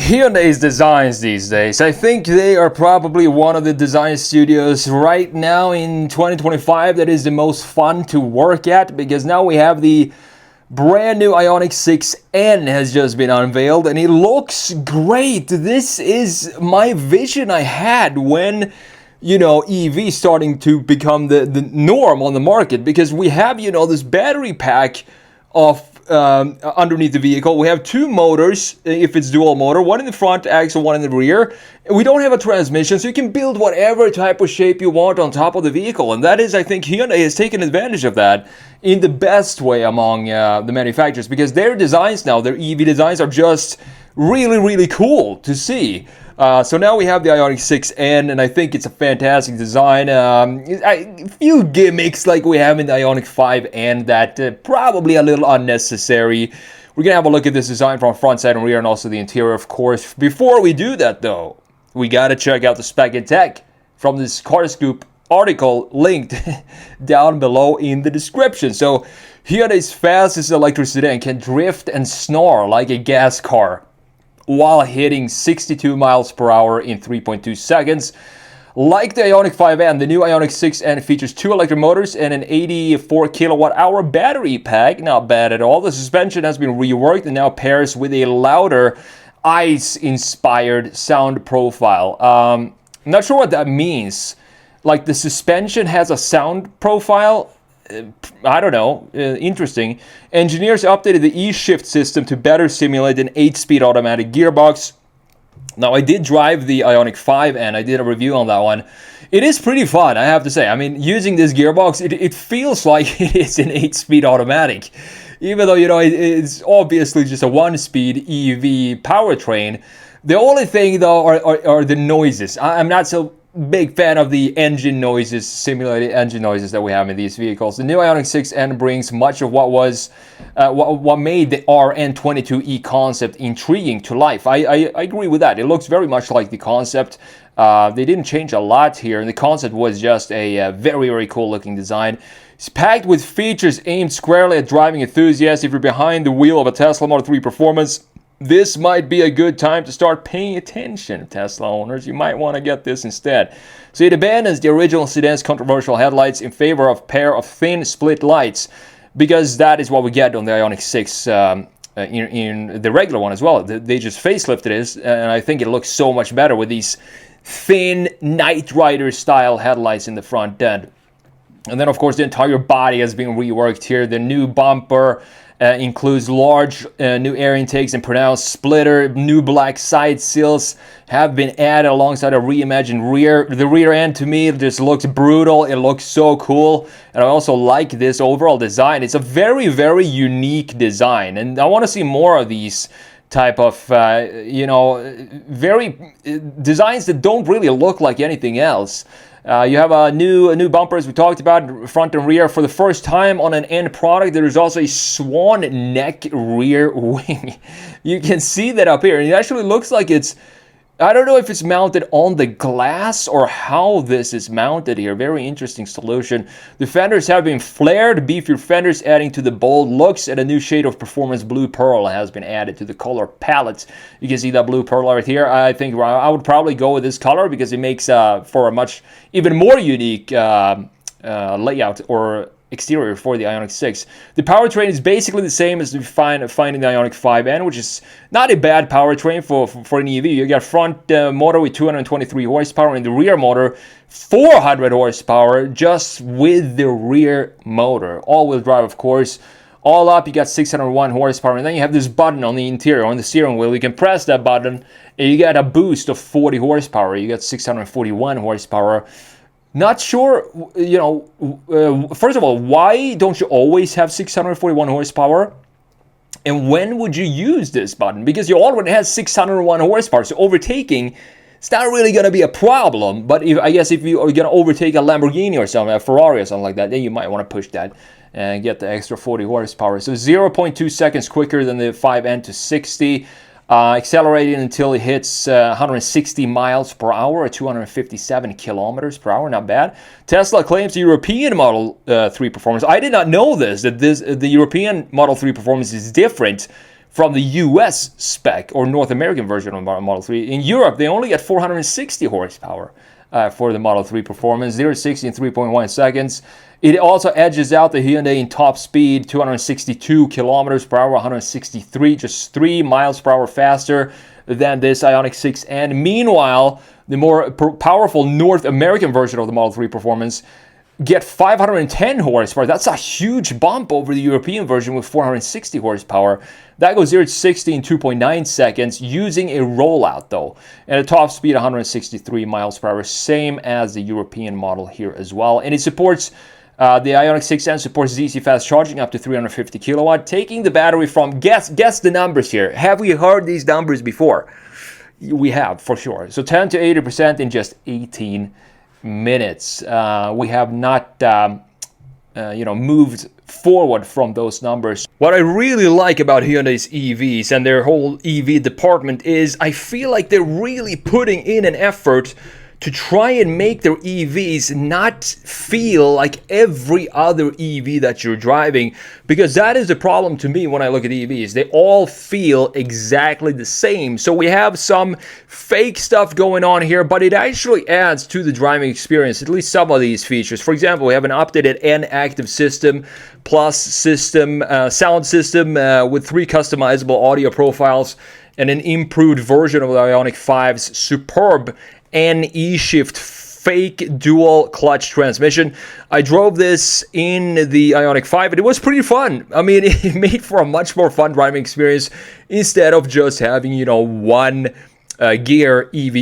Hyundai's designs these days, I think they are probably one of the design studios right now in 2025 that is the most fun to work at, because now we have the brand new Ioniq 6N has just been unveiled and it looks great. This is my vision I had when EV starting to become the norm on the market, because we have this battery pack of underneath the vehicle. We have two motors, if it's dual motor, one in the front axle, one in the rear. We don't have a transmission, so you can build whatever type of shape you want on top of the vehicle, and that is, I think, Hyundai has taken advantage of that in the best way among the manufacturers, because their designs now, their EV designs, are just really, really cool to see. So now we have the Ioniq 6N, and I think it's a fantastic design. A few gimmicks like we have in the Ioniq 5N that probably a little unnecessary. We're going to have a look at this design from front, side, and rear, and also the interior, of course. Before we do that, though, we got to check out the spec and tech from this Car Scoop article linked down below in the description. So Hyundai's fastest electric sedan can drift and snarl like a gas car while hitting 62 miles per hour in 3.2 seconds. Like the Ioniq 5N, the new Ioniq 6N features two electric motors and an 84 kilowatt-hour battery pack. Not bad at all. The suspension has been reworked and now pairs with a louder ICE-inspired sound profile. I'm not sure what that means. Like, the suspension has a sound profile? I don't know. Interesting. Engineers updated the E-Shift system to better simulate an 8-speed automatic gearbox. Now, I did drive the Ioniq 5 and I did a review on that one. It is pretty fun, I have to say. I mean, using this gearbox, it feels like it is an 8-speed automatic. Even though, it's obviously just a 1-speed EV powertrain. The only thing, though, are the noises. I'm not so big fan of the engine noises, simulated engine noises that we have in these vehicles. The new Ioniq 6N brings much of what was what made the RN22E concept intriguing to life. I agree with that. It looks very much like the concept. They didn't change a lot here, and the concept was just a very, very cool looking design. It's packed with features aimed squarely at driving enthusiasts. If you're behind the wheel of a Tesla Model 3 Performance, this might be a good time to start paying attention, Tesla owners. You might want to get this instead. So it abandons the original sedan's controversial headlights in favor of a pair of thin split lights, because that is what we get on the Ioniq 6 in the regular one as well. They just facelifted it, and I think it looks so much better with these thin Knight Rider style headlights in the front end. And then, of course, the entire body has been reworked here. The new bumper includes large new air intakes and pronounced splitter. New black side sills have been added alongside a reimagined rear. The rear end, to me, just looks brutal. It looks so cool. And I also like this overall design. It's a very, very unique design. And I want to see more of these type of, very designs that don't really look like anything else. You have a new bumper, as we talked about, front and rear. For the first time on an end product, there is also a swan neck rear wing. You can see that up here. And it actually looks like it's, I don't know if it's mounted on the glass or how this is mounted here. Very interesting solution. The fenders have been flared, beefier fenders adding to the bold looks, and a new shade of performance blue pearl has been added to the color palette. You can see that blue pearl right here. I think I would probably go with this color because it makes for a much even more unique layout or exterior for the Ioniq 6. The powertrain is basically the same as we find in the Ioniq 5N, which is not a bad powertrain for an EV. You got front motor with 223 horsepower and the rear motor 400 horsepower just with the rear motor. All-wheel drive, of course. All up, you got 601 horsepower, and then you have this button on the interior, on the steering wheel. You can press that button, and you get a boost of 40 horsepower. You got 641 horsepower. Not sure, first of all, why don't you always have 641 horsepower? And when would you use this button? Because you already have 601 horsepower, so overtaking, it's not really going to be a problem. But I guess if you are going to overtake a Lamborghini or something, a Ferrari or something like that, then you might want to push that and get the extra 40 horsepower. So 0.2 seconds quicker than the 5N to 60. Accelerating until it hits 160 miles per hour or 257 kilometers per hour. Not bad. Tesla claims the European Model 3 performance. I did not know this, that the European Model 3 performance is different from the US spec or North American version of Model 3. In Europe, they only get 460 horsepower for the Model 3 performance, 0 to 60 in 3.1 seconds. It also edges out the Hyundai in top speed, 262 kilometers per hour, 163, just 3 miles per hour faster than this Ioniq 6. And meanwhile, the more powerful North American version of the Model 3 performance get 510 horsepower. That's a huge bump over the European version with 460 horsepower. That goes 0 to 60 in 2.9 seconds using a rollout though. And a top speed 163 miles per hour, same as the European model here as well. And it supports, the Ioniq 6N supports DC fast charging up to 350 kilowatt, taking the battery from, guess the numbers here. Have we heard these numbers before? We have, for sure. So 10 to 80% in just 18 minutes. We have not moved forward from those numbers. What I really like about Hyundai's EVs and their whole EV department is I feel like they're really putting in an effort to try and make their EVs not feel like every other EV that you're driving, because that is the problem to me when I look at EVs. They all feel exactly the same. So we have some fake stuff going on here, but it actually adds to the driving experience, at least some of these features. For example, we have an updated N-Active system, plus system, sound system with 3 customizable audio profiles, and an improved version of the Ioniq 5's superb E-Shift fake dual clutch transmission. I drove this in the Ioniq 5 and it was pretty fun. I mean, it made for a much more fun driving experience instead of just having, one gear EV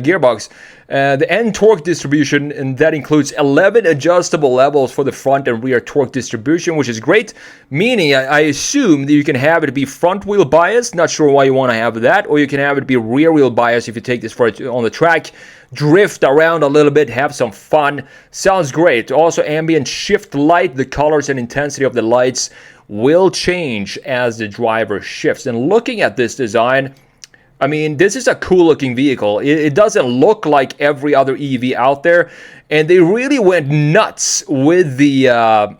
gearbox. The N torque distribution, and that includes 11 adjustable levels for the front and rear torque distribution, which is great, meaning I assume that you can have it be front wheel bias, not sure why you want to have that, or you can have it be rear wheel bias if you take this for it on the track, drift around a little bit, have some fun. Sounds great. Also ambient shift light, the colors and intensity of the lights will change as the driver shifts. And looking at this design, I mean, this is a cool looking vehicle. It doesn't look like every other EV out there, and they really went nuts with the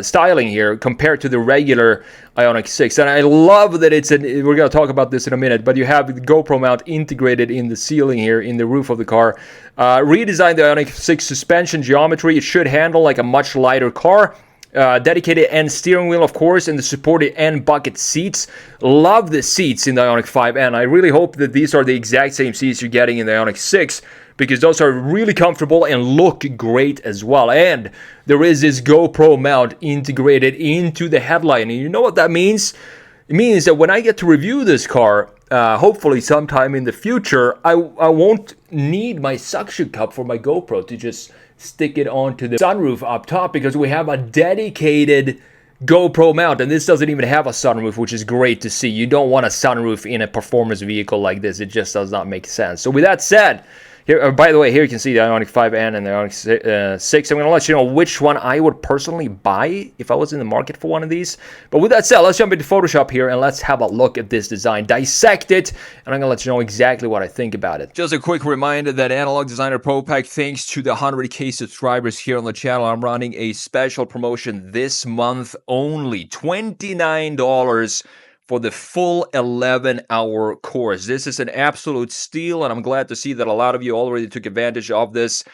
styling here compared to the regular Ioniq 6. And I love that we're going to talk about this in a minute, but you have the GoPro mount integrated in the ceiling here, in the roof of the car. Redesigned the Ioniq 6 suspension geometry. It should handle like a much lighter car. Dedicated N steering wheel, of course, and the supported N bucket seats. Love the seats in the Ioniq 5N. I really hope that these are the exact same seats you're getting in the Ioniq 6, because those are really comfortable and look great as well. And there is this GoPro mount integrated into the headlight. And you know what that means? It means that when I get to review this car, hopefully sometime in the future, I won't need my suction cup for my GoPro to just stick it onto the sunroof up top, because we have a dedicated GoPro mount, and this doesn't even have a sunroof, which is great to see. You don't want a sunroof in a performance vehicle like this. It just does not make sense. So with that said, here, by the way, here you can see the Ioniq 5N and the Ioniq 6. I'm going to let you know which one I would personally buy if I was in the market for one of these. But with that said, let's jump into Photoshop here and let's have a look at this design, dissect it, and I'm going to let you know exactly what I think about it. Just a quick reminder that Analog Designer Pro Pack, thanks to the 100K subscribers here on the channel, I'm running a special promotion this month only, $29 for the full 11-hour course. This is an absolute steal, and I'm glad to see that a lot of you already took advantage of this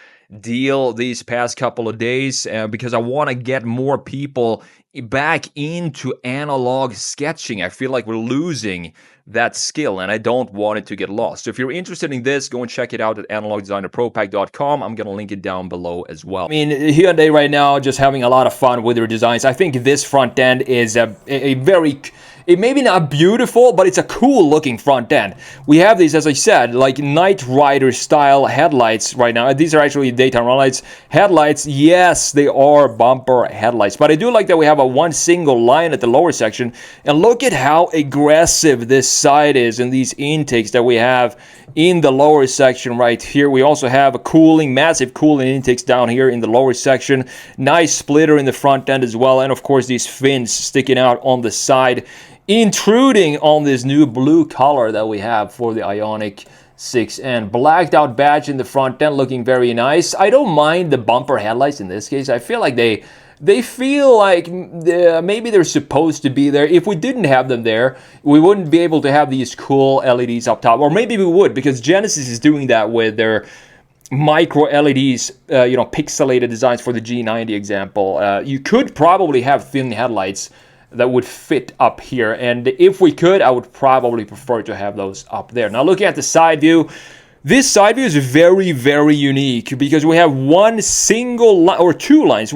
deal these past couple of days, because I want to get more people back into analog sketching. I feel like we're losing that skill, and I don't want it to get lost. So if you're interested in this, go and check it out at analogdesignerpropack.com. I'm going to link it down below as well. I mean, Hyundai right now just having a lot of fun with their designs. I think this front end is a very... It may be not beautiful, but it's a cool looking front end. We have these, as I said, like Knight Rider style headlights right now. These are actually daytime run lights. Headlights, yes, they are bumper headlights. But I do like that we have a one single line at the lower section. And look at how aggressive this side is and these intakes that we have in the lower section right here. We also have a cooling, massive cooling intakes down here in the lower section. Nice splitter in the front end as well. And of course, these fins sticking out on the side, intruding on this new blue color that we have for the Ioniq 6N. Blacked out badge in the front end, looking very nice. I don't mind the bumper headlights in this case. I feel like they they feel like maybe they're supposed to be there. If we didn't have them there, we wouldn't be able to have these cool LEDs up top. Or maybe we would, because Genesis is doing that with their micro LEDs, pixelated designs for the G90 example. You could probably have thin headlights that would fit up here, and if we could, I would probably prefer to have those up there. Now, looking at the side view, this side view is very, very unique because we have one single line, or two lines,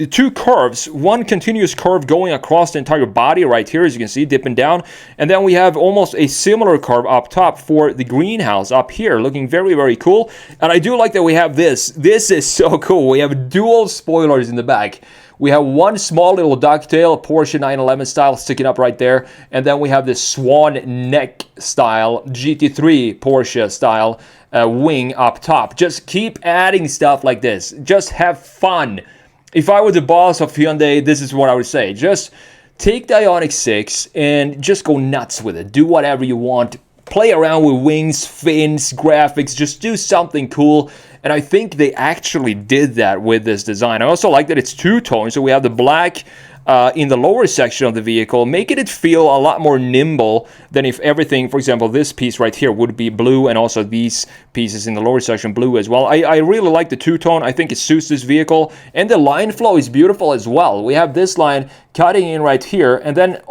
two curves, one continuous curve going across the entire body right here, as you can see, dipping down, and then we have almost a similar curve up top for the greenhouse up here, looking very, very cool. And I do like that we have this. This is so cool. We have dual spoilers in the back. We have one small little ducktail, Porsche 911 style, sticking up right there. And then we have this swan neck style, GT3 Porsche style wing up top. Just keep adding stuff like this. Just have fun. If I were the boss of Hyundai, this is what I would say. Just take the Ioniq 6 and just go nuts with it. Do whatever you want. Play around with wings, fins, graphics. Just do something cool. And I think they actually did that with this design. I also like that it's two-tone. So we have the black in the lower section of the vehicle, making it feel a lot more nimble than if everything, for example, this piece right here would be blue, and also these pieces in the lower section blue as well. I really like the two-tone. I think it suits this vehicle, and the line flow is beautiful as well. We have this line cutting in right here, and then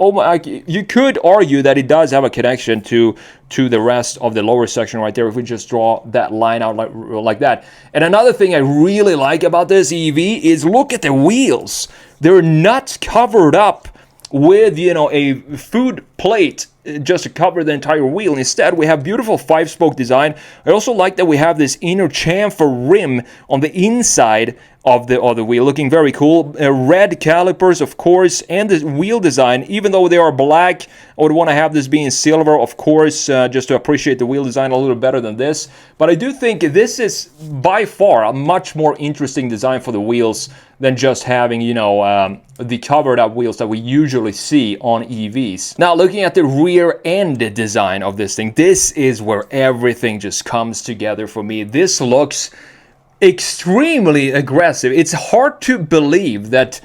you could argue that it does have a connection to the rest of the lower section right there if we just draw that line out like that. And another thing I really like about this EV is look at the wheels. They're not covered up with, a food plate just to cover the entire wheel. Instead, we have beautiful 5-spoke design. I also like that we have this inner chamfer rim on the inside of the wheel, looking very cool. Red calipers, of course, and the wheel design, even though they are black, I would want to have this being silver, of course, just to appreciate the wheel design a little better than this. But I do think this is by far a much more interesting design for the wheels than just having, the covered up wheels that we usually see on EVs. Now, looking at the rear end design of this thing, this is where everything just comes together for me. This looks extremely aggressive. It's hard to believe that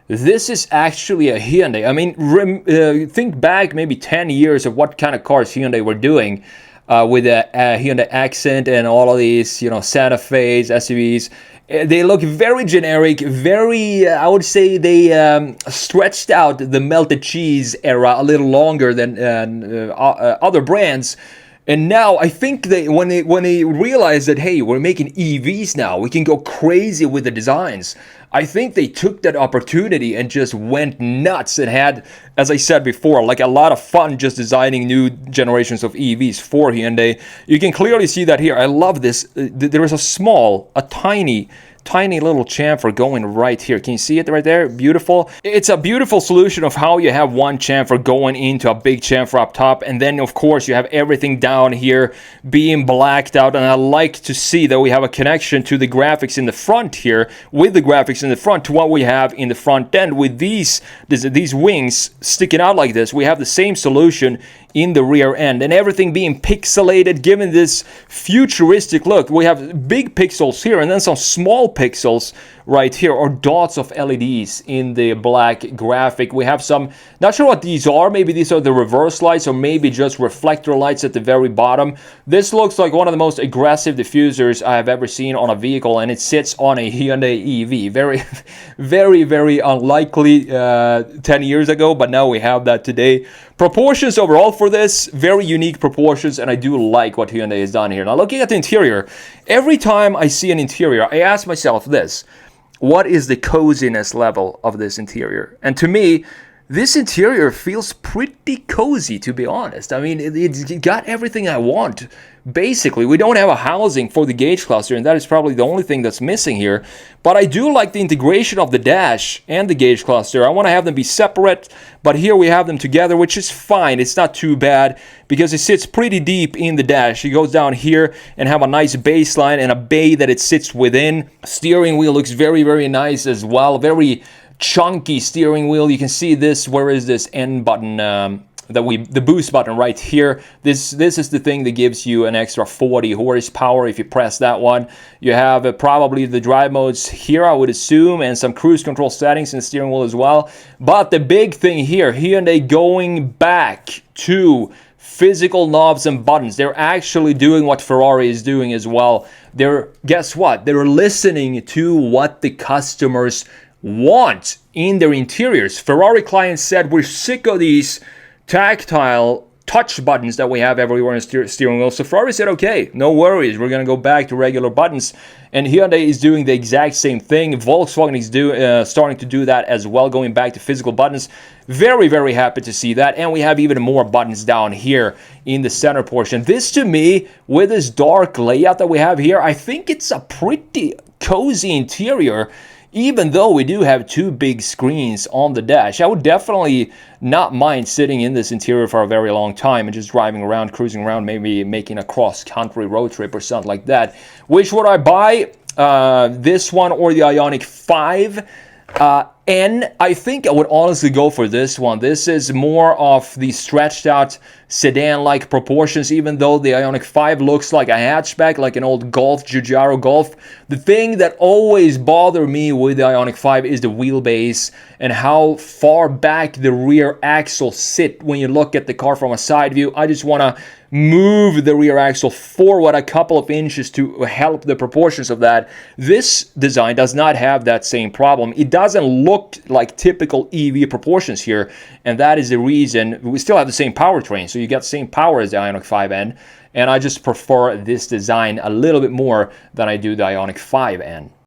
this is actually a Hyundai. I mean, think back maybe 10 years of what kind of cars Hyundai were doing with a Hyundai Accent and all of these, Santa Fe's, SUVs. They look very generic, very, I would say they stretched out the melted cheese era a little longer than other brands. And now I think when they realized that, hey, we're making EVs now, we can go crazy with the designs. I think they took that opportunity and just went nuts and had, as I said before, like a lot of fun just designing new generations of EVs for Hyundai. You can clearly see that here. I love this. There is a tiny little chamfer going right here. Can you see it right there? Beautiful. It's a beautiful solution of how you have one chamfer going into a big chamfer up top, and then of course you have everything down here being blacked out. And I like to see that we have a connection to the graphics in the front here, with the graphics in the front to what we have in the front end with these wings sticking out like this. We have the same solution in the rear end, and everything being pixelated, giving this futuristic look. We have big pixels here and then some small pixels right here, or dots of LEDs in the black graphic. We have some, not sure what these are, maybe these are the reverse lights, or maybe just reflector lights at the very bottom. This looks like one of the most aggressive diffusers I have ever seen on a vehicle, and it sits on a Hyundai EV. Very, very, very unlikely 10 years ago, but now we have that today. Proportions overall for this, very unique proportions, and I do like what Hyundai has done here. Now, looking at the interior, every time I see an interior, I ask myself this: what is the coziness level of this interior? And to me, this interior feels pretty cozy, to be honest. I mean, it got everything I want. Basically, we don't have a housing for the gauge cluster, and that is probably the only thing that's missing here. But I do like the integration of the dash and the gauge cluster. I want to have them be separate, but here we have them together, which is fine. It's not too bad because it sits pretty deep in the dash. It goes down here and have a nice baseline and a bay that it sits within. Steering wheel looks very, very nice as well. Very chunky steering wheel. You can see this, where is this N button? the boost button right here. This is the thing that gives you an extra 40 horsepower if you press that one. You have probably the drive modes here, I would assume, and some cruise control settings in the steering wheel as well. But the big thing here, Hyundai going back to physical knobs and buttons. They're actually doing what Ferrari is doing as well. Guess what? They're listening to what the customers want in their interiors. Ferrari clients said, we're sick of these tactile touch buttons that we have everywhere in the steering wheel. So Ferrari said, okay, no worries, we're going to go back to regular buttons. And Hyundai is doing the exact same thing. Volkswagen is starting to do that as well, going back to physical buttons. Very, very happy to see that. And we have even more buttons down here in the center portion. This, to me, with this dark layout that we have here, I think it's a pretty cozy interior. Even though we do have two big screens on the dash, I would definitely not mind sitting in this interior for a very long time and just driving around, cruising around, maybe making a cross-country road trip or something like that. Which would I buy? This one or the Ioniq 5? And I think I would honestly go for this one. This is more of the stretched out sedan-like proportions, even though the Ioniq 5 looks like a hatchback, like an old Golf, Giugiaro Golf. The thing that always bothered me with the Ioniq 5 is the wheelbase and how far back the rear axles sit when you look at the car from a side view. I just want to move the rear axle forward a couple of inches to help the proportions of that. This design does not have that same problem. It doesn't look like typical EV proportions here, and that is the reason. We still have the same powertrain, so you get the same power as the Ioniq 5N, and I just prefer this design a little bit more than I do the Ioniq 5N.